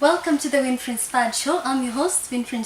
Welcome to the Winfrey Inspired Show. I'm your host, Winfrey.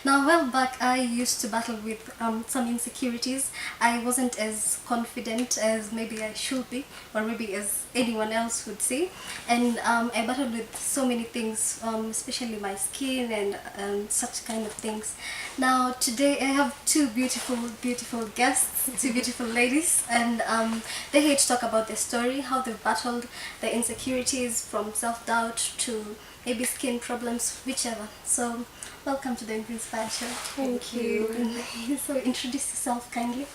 Now, a while back, I used to battle with some insecurities. I wasn't as confident as maybe I should be, or maybe as anyone else would say. And I battled with so many things, especially my skin and such kind of things. Now, today I have two beautiful guests, two beautiful ladies, and they're here to talk about their story, how they've battled their insecurities from self-doubt to maybe skin problems, whichever. So, welcome to the Inspired Show. Thank you. So, introduce yourself kindly.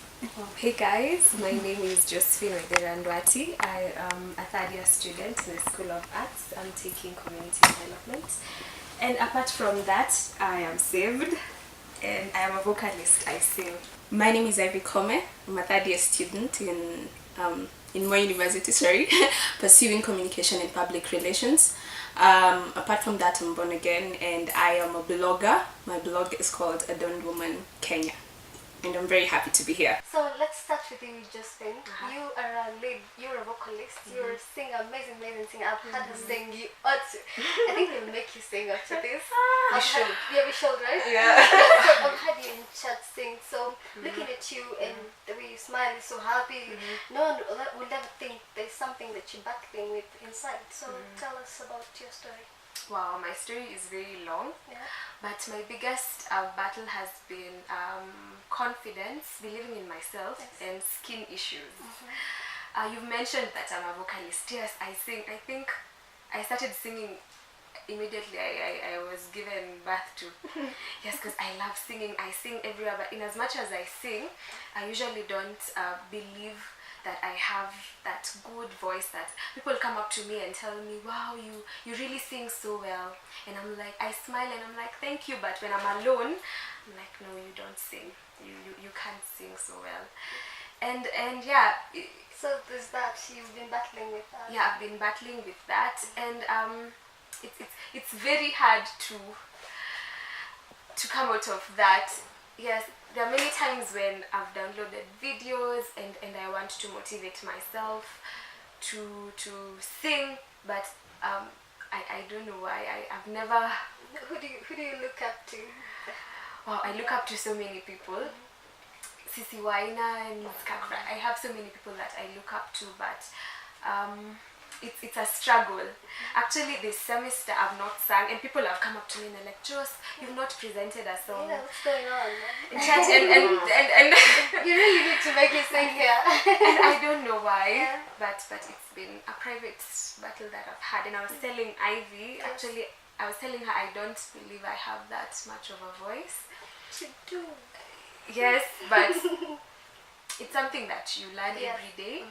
Hey guys, my name is Josephine Ndwati. I am a third-year student in the School of Arts. I'm taking community development. And apart from that, I am saved and I am a vocalist. I sing. My name is Ivy Kome. I'm a third-year student in my university, pursuing communication and public relations. Apart from that, I'm born again and I am a blogger. My blog is called Adorned Woman Kenya, and I'm very happy to be here. So let's start with you, Josephine. You are a lead, you're a vocalist, you're a singer, amazing singer. I've heard her sing, you ought to. I think they'll make you sing after this. We should. Yeah, we should, right? Yeah. So I've heard you in chat sing, so looking at you and the way you smile is so happy, no one will never think there's something that you're battling with inside. So tell us about your story. Wow, my story is very long, but my biggest battle has been confidence, believing in myself, and skin issues. You've mentioned that I'm a vocalist. Yes, I sing. I think I started singing immediately I was given birth to. Yes, because I love singing. I sing everywhere, but in as much as I sing, I usually don't believe that I have that good voice that people come up to me and tell me, wow, you really sing so well. And I'm like, I smile and I'm like, thank you. But when I'm alone, I'm like, no, you don't sing. You can't sing so well. And yeah. So there's that, you've been battling with that. Yeah, I've been battling with that. And it's very hard to come out of that. Yes, there are many times when I've downloaded videos and I want to motivate myself to sing, but I don't know why. I've never. Who do you look up to? Wow, I look up to so many people. Sisi Waina and Kakra. I have so many people that I look up to, but it's a struggle. Actually, this semester I've not sung, and people have come up to me and they're like, Jos, you've not presented a song. Yeah, what's going on? In church, and you really need to make it sing here. And I don't know why, but it's been a private battle that I've had. And I was telling Ivy, actually, I was telling her I don't believe I have that much of a voice. You do. Yes, but it's something that you learn every day.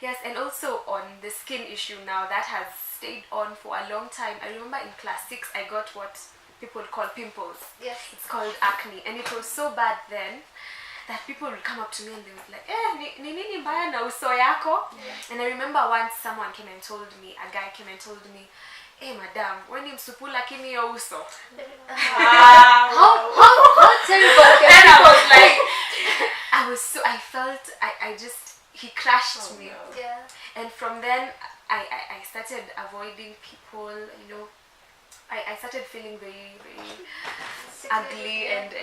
Yes, and also on the skin issue now, that has stayed on for a long time. I remember in class 6, I got what people call pimples. Yes. It's called acne. And it was so bad then that people would come up to me and they would like, ni nini mbaya na uso yako? And I remember once someone came and told me, a guy came and told me, hey madam, when you msupu lakini yo uso. How terrible. And I was like, I felt, he crushed me. Yeah. And from then, I started avoiding people, I started feeling very ugly and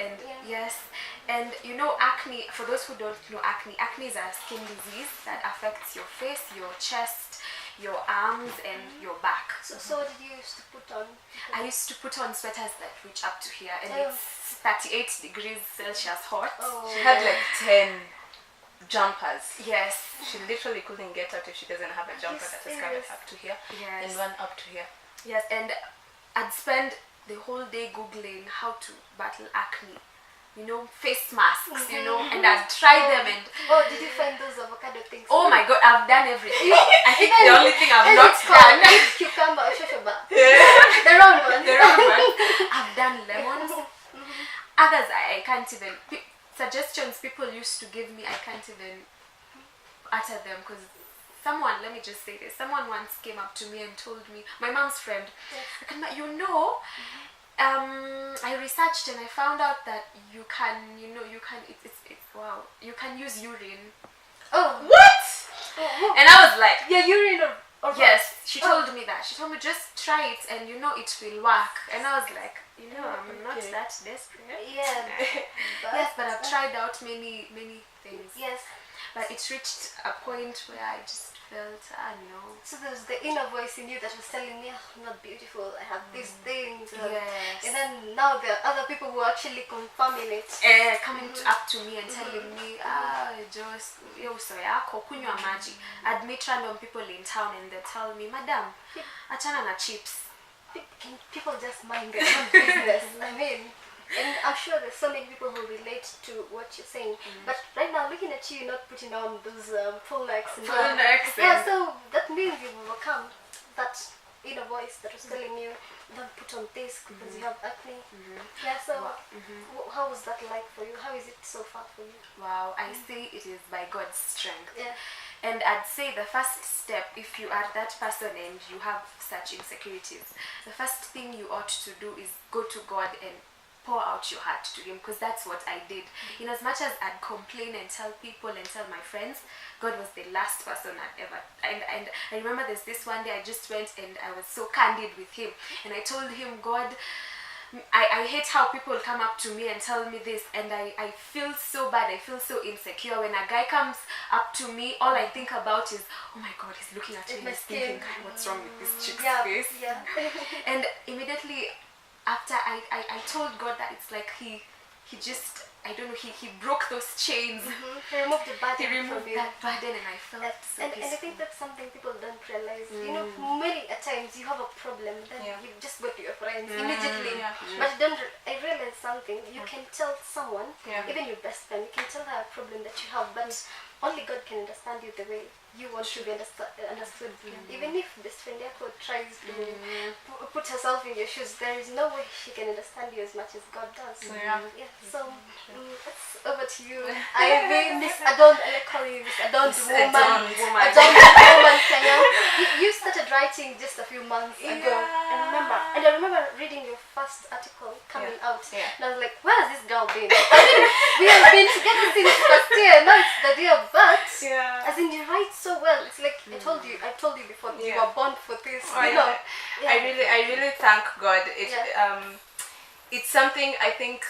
yes. And acne, for those who don't know acne is a skin disease that affects your face, your chest, your arms and your back. So what did you used to put on? I used to put on sweaters that reach up to here, and it's 38 degrees Celsius hot. She had like 10 jumpers. Yes. She literally couldn't get out if she doesn't have a jumper that is covered up to here and one up to here. Yes, and I'd spend the whole day Googling how to battle acne. Face masks, and I'd try them and... Oh, did you find those avocado things? Oh my god, I've done everything. I think the only thing I've not done... Cucumber or shoshoba. The round one. The round one. I've done lemons. Others I can't even... Suggestions people used to give me, I can't even utter them because let me just say this, someone once came up to me and told me, my mom's friend, I researched and I found out that you can use urine. Oh. What? And I was like, Yeah, urine or Or Yes, she told me that. She told me just try it and you know it will work. And I was like, you know, I'm not that desperate. Yeah. Yes, but I've tried out many things. Yes. But it reached a point where I just felt, no. So there's the inner voice in you that was telling me, I'm not beautiful, I have these things. Yes. And then now there are other people who are actually confirming it. Coming up to me and telling me, Joyce, so yako kunywa maji. I'd meet random people in town and they tell me, Madam, achana na chips. Can people just mind their own business? I mean, and I'm sure there's so many people who relate to what you're saying. But right now, looking at you, you're not putting on those full necks. Full necks. Yeah, so that means you've overcome that inner voice that was telling you, don't put on this because you have acne. Yeah, so how was that like for you? How is it so far for you? Wow, I say it is by God's strength. Yeah. And I'd say the first step, if you are that person and you have such insecurities, the first thing you ought to do is go to God and pour out your heart to him, because that's what I did. In as much as I'd complain and tell people and tell my friends, God was the last person I'd ever, and I remember there's this one day I just went and I was so candid with him and I told him, God, I hate how people come up to me and tell me this, and I feel so bad, I feel so insecure. When a guy comes up to me, all I think about is, oh my God, he's looking at me and he's thinking, God, what's wrong with this chick's face? Yeah. And immediately after I told God that it's like he just, I don't know, he broke those chains. He removed the burden. He removed from you. that burden and I felt so and I think that's something people don't realize. You know, many a times you have a problem, then you just go to your friends immediately. But I realized something. You can tell someone, even your best friend, you can tell her a problem that you have, but only God can understand you the way you want to be understood. Even if best friend Yako tries to put herself in your shoes, there is no way she can understand you as much as God does. So it's over to you. I mean, Miss Adoned, I call you Miss Adoned woman. Adoned woman. You started writing just a few months ago. I remember reading your first article coming out. And I was like, where has this girl been? I mean, we have been together since first year. Now it's the year, but as in you write so well. It's like I told you before, you were born for this. You know. I really thank God. It's something, I think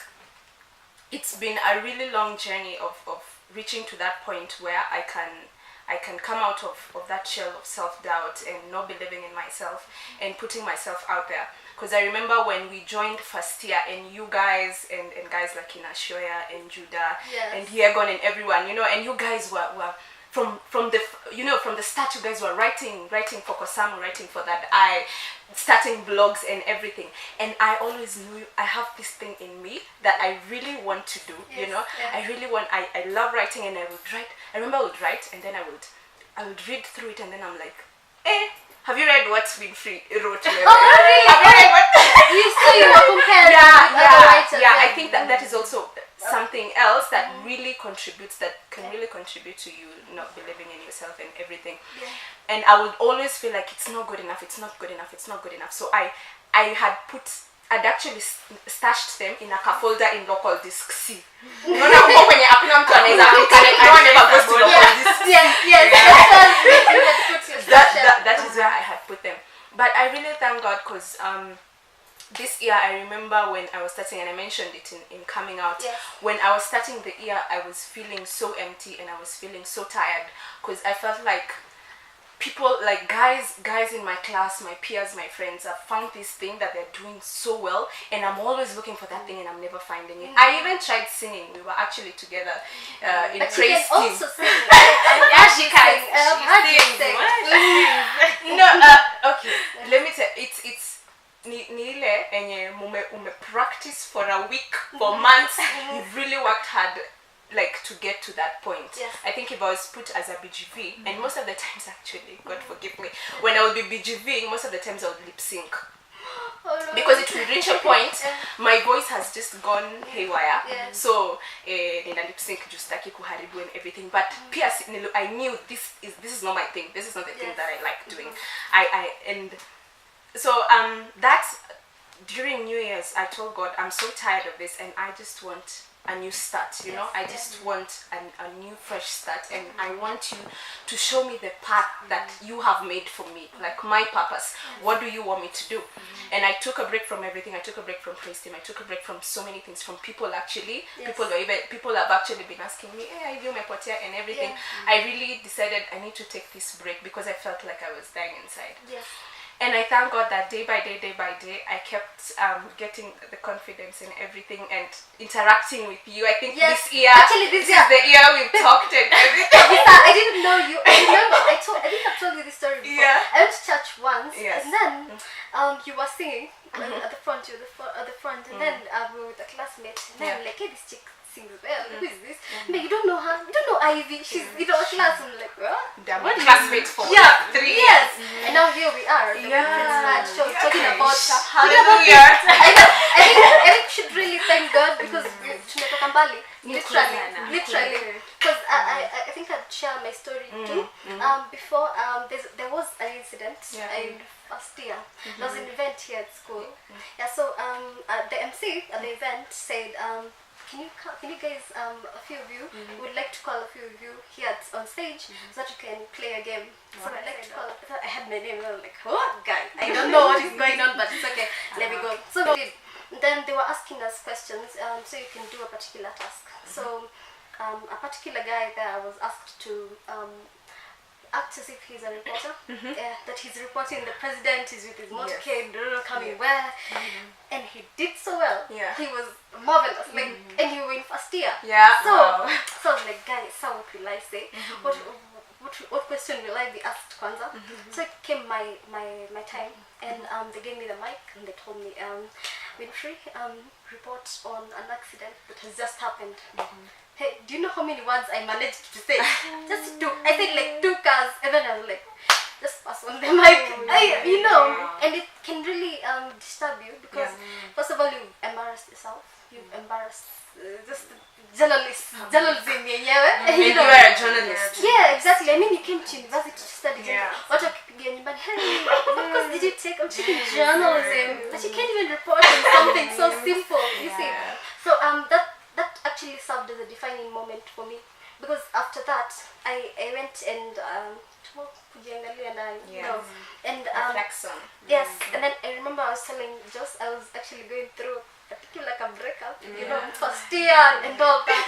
it's been a really long journey of reaching to that point where I can come out of that shell of self-doubt and not believing in myself and putting myself out there. Because I remember when we joined first year and you guys and guys like Inashoya and Judah and Yegon and everyone, you know, and you guys were from the start, you guys were writing for Kosamu, writing for that starting blogs and everything. And I always knew I have this thing in me that I really want to do, you know. I love writing and I would write. I remember I would write and then I would read through it and then I'm like, have you read what Winfrey wrote? Oh, really? Have you read what? You were comparing with other writers. I think that is also something else that really contributes, that can really contribute to you not believing in yourself and everything. And I would always feel like it's not good enough, it's not good enough, it's not good enough. So I'd actually stashed them in a folder in local disk C. Unaona huko kwenye hakuna mtu anaweza click, no one ever goes to local disk. That is where I had put them. But I really thank God because this year I remember when I was starting, and I mentioned it in coming out, when I was starting the year I was feeling so empty and I was feeling so tired because I felt like people, like guys in my class, my peers, my friends have found this thing that they're doing so well and I'm always looking for that thing and I'm never finding it. I even tried singing. We were actually together in praise team. Also sing. She can. Okay, let me tell you, it's ni ile enye ume practice for a week, for months. You've really worked hard like to get to that point. I think if I was put as a BGV, and most of the times actually, God forgive me, when I would be BGV, most of the times I would lip sync. Because it will reach a point, my voice has just gone haywire. So nina lip sync justaki kuharibu and everything. But pia I knew this is not my thing. This is not the thing that I like doing. And so during New Year's, I told God, I'm so tired of this, and I just want a new start, you know. I just want a new fresh start, and I want you to show me the path that you have made for me, like my purpose. What do you want me to do? And I took a break from everything. I took a break from praise team. I took a break from so many things, from people actually. People have actually been asking me, hey, I do my potia and everything. I really decided I need to take this break because I felt like I was dying inside. And I thank God that day by day, I kept getting the confidence in everything and interacting with you. I think this year, this is the year we've talked and everything. I didn't know you. I remember, I think I've told you this story before. I went to church once, and then you were singing at the front, and then we were with a classmate, and then like, hey, this chick sings well. Who is this? But you don't know her. You don't know Ivy. She's in our class. I'm like, what? What classmate for 3 years? And now here we are. She was talking about Hallelujah. I think we should really thank God because tumetoka mbali. Literally. Because I think I'd share my story too. Before there was an incident in first year. There was an event here at school. So the MC at the event said, can you guys, a few of you, would like to call a few of you here on stage so that you can play a game. So I'd like to call, I had my name, and I was like, what guy? I don't know what is going on, but it's okay, let me go. So then they were asking us questions, so you can do a particular task. So a particular guy there was asked to act as if he's a reporter, that he's reporting the president is with his motorcade, coming where, and he did so well. He was marvelous, like, and he was in first year. So I was like, guys, so what will I say? What question will I be asked, Kwanza? So it came my time, and they gave me the mic and they told me, Winfrey, report on an accident that has just happened. Hey, do you know how many words I managed to say? Just two. I said like 2 cars, and then I was like, just pass on the mic. You know, and it can really disturb you because first of all, you've embarrassed yourself. You've embarrassed just journalism yenyewe. You know, you're a journalist. Yeah, exactly. I mean, you came to university to study. What but hey, what course did you take? I'm taking journalism, but you can't even report on something so simple. You see, so that actually served as a defining moment for me because after that I went and and then I remember I was telling Joss I was actually going through a particular breakup, you know, first year and all that.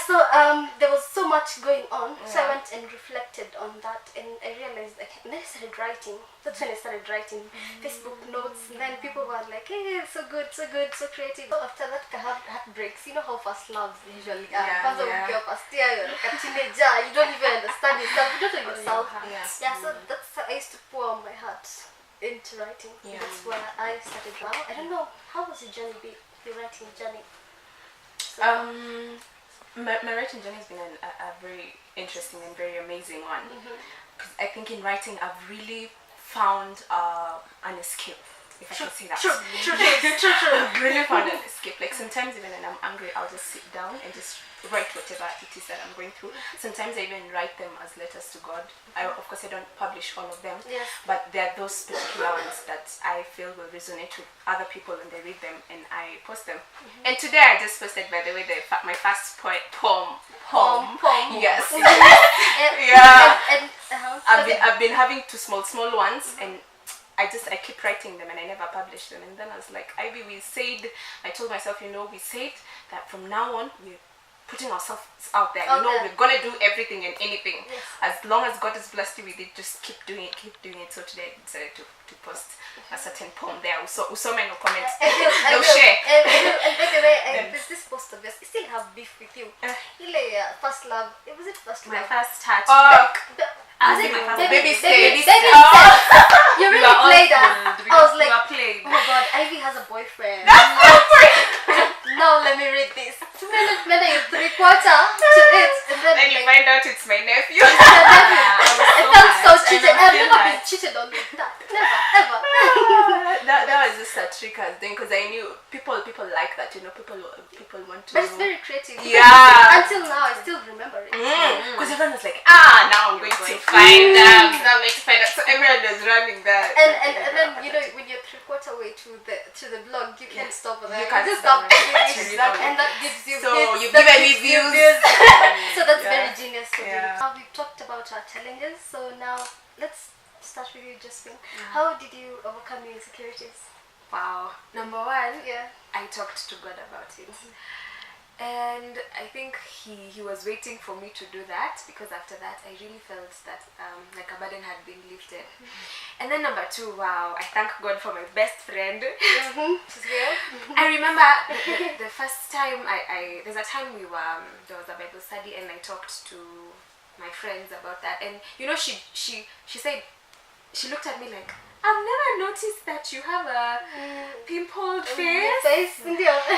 So there was so much going on, so I went and reflected on that, and I realized, like, and then I started writing. That's when I started writing Facebook notes, and then people were like, hey, so good, so creative. So after that, I had heartbreaks. You know how first loves usually are. First first year, you're like a teenager, you don't even understand yourself, you don't know yourself. So that's how I used to pour my heart into writing. That's where I started. Wow, I don't know, how was your journey, your writing journey? My writing journey has been a very interesting and very amazing one. Because I think in writing I've really found an escape, if I can say that. True. I've really found an escape. Like sometimes even when I'm angry, I'll just sit down and just write whatever it is that I'm going through. Sometimes I even write them as letters to God. Of course I don't publish all of them, but there are those particular ones that I feel will resonate with other people and they read them and I post them. And today I just posted, by the way, my first poem. Yes. I've been having 2 small ones, and I keep writing them and I never publish them. And then I was like, Ivy, I told myself, we said that from now on we're putting ourselves out there. We're gonna do everything and anything. As long as God has blessed you with it, just keep doing it. So today I decided to post a certain poem there. Usome no comment. No share. And by the way, there's this post of yours. I still have beef with you. First love. Was it first love? My first heartbreak. Baby steps. You really played that. I was like, oh my God, Ivy has a boyfriend. Now let me read this. Then you 3/4 to it, and then you find out it's my nephew. I felt so cheated. I've never been cheated on like that. Never, ever. That was just a trick I was doing because I knew people like that, you know, people want to But it's know. very creative. Yeah. Until now, I still remember it. Because everyone was like, now I'm going to find out. Now I'm going to find out. So everyone was running that. And then you know when you're 3/4 way to the blog, you can't stop there. You can't just stop stop it. and that gives you So hits, you've that given me gives you views. views. So that's Yeah. very genius to do. Yeah. Now we've talked about our challenges. So now let's start with you, Josephine. How did you overcome your insecurities? Wow. Number one, Yeah. I talked to God about it. And I think he was waiting for me to do that, because after that I really felt that like a burden had been lifted. And then number two, wow, I thank God for my best friend. She's real. I remember the first time there's a time there was a Bible study and I talked to my friends about that, and you know she said, she looked at me like, I've never noticed that you have a pimpled face.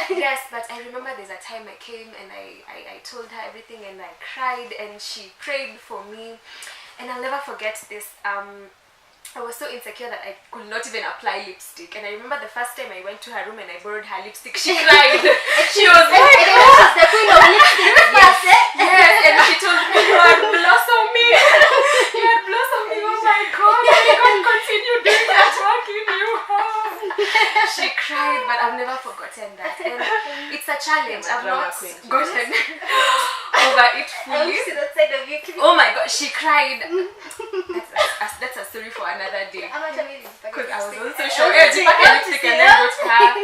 Yes, but I remember there's a time I came and I told her everything and I cried and she prayed for me, and I'll never forget this. I was so insecure that I could not even apply lipstick, and I remember the first time I went to her room and I borrowed her lipstick, she cried. She was like, she's the queen of lipstick. yes, and she told me, you are blossoming. You are blossoming. Oh my God, may God continue doing that work in you. She cried, but I've never forgotten that, and it's a challenge. I've not gotten over it fully. I see that side of you. Oh my God, she cried. That's a story for another day. Because I was also sure lipstick and then go to her.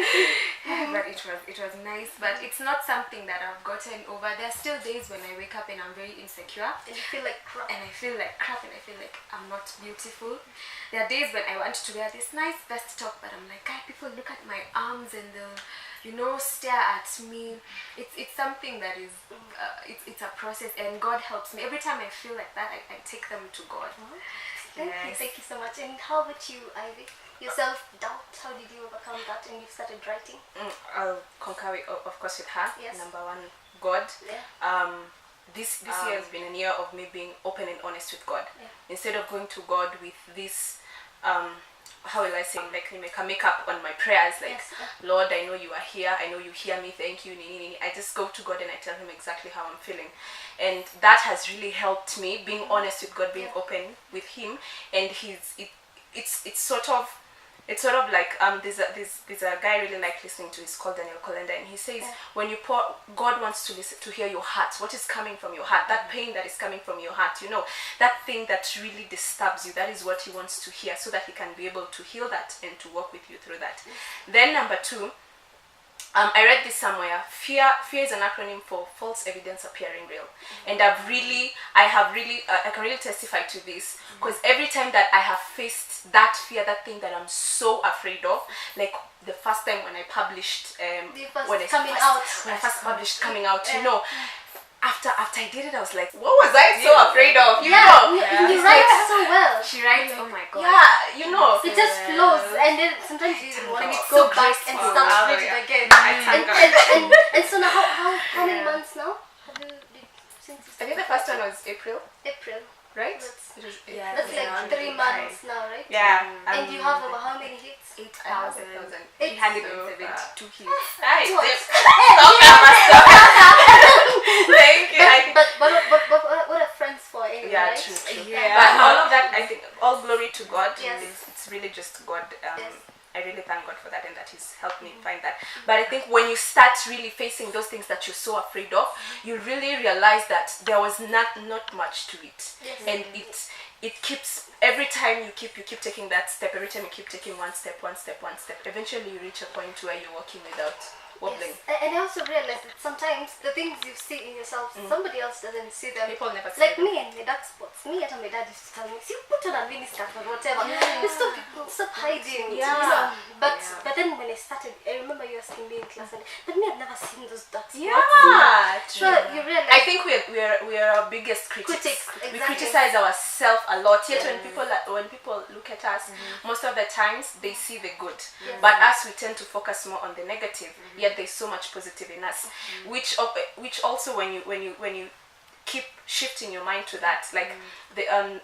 But it was nice. But it's not something that I've gotten over. There are still days when I wake up and I'm very insecure. And you feel like crap. And I feel like crap and I feel like I'm not beautiful. There are days when I want to wear this nice vest top, but I'm like, God, people look at my arms and they'll, you know, stare at me. It's something that is, it's a process, and God helps me. Every time I feel like that, I take them to God. Thank you so much. And how about you, Ivy? Your self-doubt, how did you overcome that when you started writing? I'll concur with, of course, with her. Yes. Number one, God. Yeah. This year has been a year of me being open and honest with God. Yeah. Instead of going to God with this, how will I say, like make a makeup on my prayers, like, Yes. Lord, I know you are here, I know you hear me, thank you, I just go to God and I tell him exactly how I'm feeling. And that has really helped me, being honest with God, being open with him. And it's sort of like there's a guy I really like listening to. He's called Daniel Kolenda, and he says, when you pour, God wants to listen, to hear your heart, what is coming from your heart, that pain that is coming from your heart, you know, that thing that really disturbs you, that is what he wants to hear, so that he can be able to heal that and to work with you through that. Then number two, I read this somewhere. Fear is an acronym for false evidence appearing real, and I can really testify to this, because every time that I have faced that fear, that thing that I'm so afraid of, like the first time when I published, when I first published coming out, you know. After I did it, I was like, what was I so afraid of? You know? You write so well. She writes, oh my God. Yeah, you know. It just flows, and then sometimes you even want to it's go so back and graceful. start reading again. And so now, how many months now have you did since? I think the first one was April, right? That's It was like 3 months now, right? Yeah. And you have over how many hits? 8,372 hits. Nice. Thank you. But what are friends for anyway, Yeah, right? true. Yeah. But all of that, I think, all glory to God. Yes. It's really just God. Yes. I really thank God for that, and that He's helped me find that. But I think when you start really facing those things that you're so afraid of, you really realize that there was not much to it, Yes. and it keeps, every time you keep taking that step, every time you keep taking one step, eventually you reach a point where you're walking without wobbling. Yes. And I also realize that sometimes the things you see in yourself, somebody else doesn't see them. People never see like them. me and my dark spots. Me and my dad used to tell me, see, put on a mini skirt or whatever. Stop hiding. Yeah. You know? But then when I started, I remember you asking me in class, but me, I've never seen those dark spots. Yeah, So you realize. I think we are our biggest critics. Exactly. We criticize ourselves a lot. Yet when people look at us, most of the times they see the good, but us, we tend to focus more on the negative. Yet there's so much positive in us, which also when you keep shifting your mind to that. Like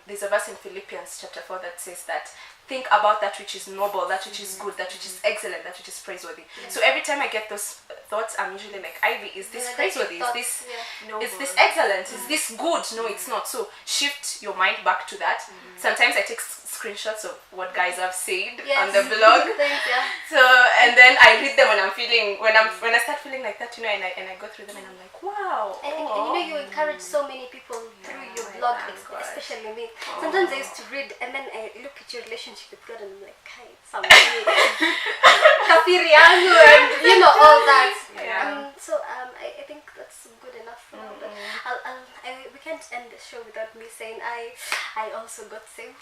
there's a verse in Philippians chapter 4 that says that think about that which is noble, that which is good, that which is excellent, that which is praiseworthy. So every time I get those thoughts, I'm usually like, Ivy, is this praiseworthy? Is this excellent? Is this good? No, it's not. So shift your mind back to that. Sometimes I take screenshots of what guys have said on the blog. So and then I read them when I'm feeling when I start feeling like that, and I go through them and I'm like, wow. And you encourage so many people through your blog, especially me. Sometimes I used to read and then I look at your relationship with God and I'm like, hey, somebody kafiri yangu, and all that. So I think that's good enough for now. But we can't end the show without me saying I also got saved.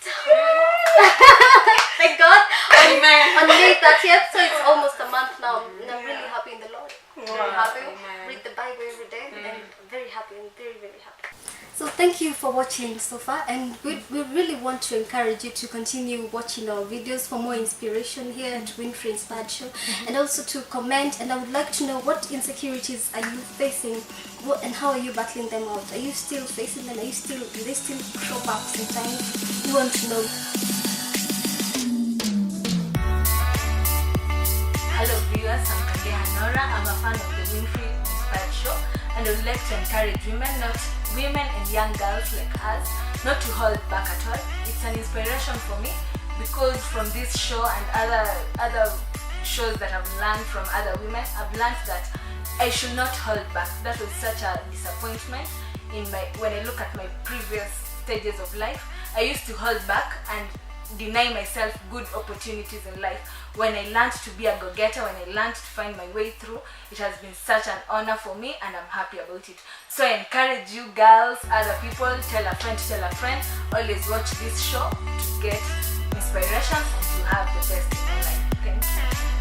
Thank God. On May 30th, so it's almost a month now. And I'm really happy in the Lord. Very happy. Read the Bible every day and very happy and very, very happy. So thank you for watching so far, and we really want to encourage you to continue watching our videos for more inspiration here at Winfrey Inspired Show, and also to comment. And I would like to know, what insecurities are you facing, and how are you battling them out? Are you still facing them? Do they still crop up sometimes? We want to know. Hello viewers, I'm Kage Hanora. I'm a fan of the Winfrey Inspired Show, and I would like to encourage women and young girls like us not to hold back at all. It's an inspiration for me, because from this show and other shows that I've learned from other women, I've learned that I should not hold back. That was such a disappointment when I look at my previous stages of life. I used to hold back and deny myself good opportunities in life. When I learned to be a go-getter, when I learned to find my way through, it has been such an honor for me, and I'm happy about it. So I encourage you girls, other people, tell a friend, always watch this show to get inspiration and to have the best in your life. Thank you.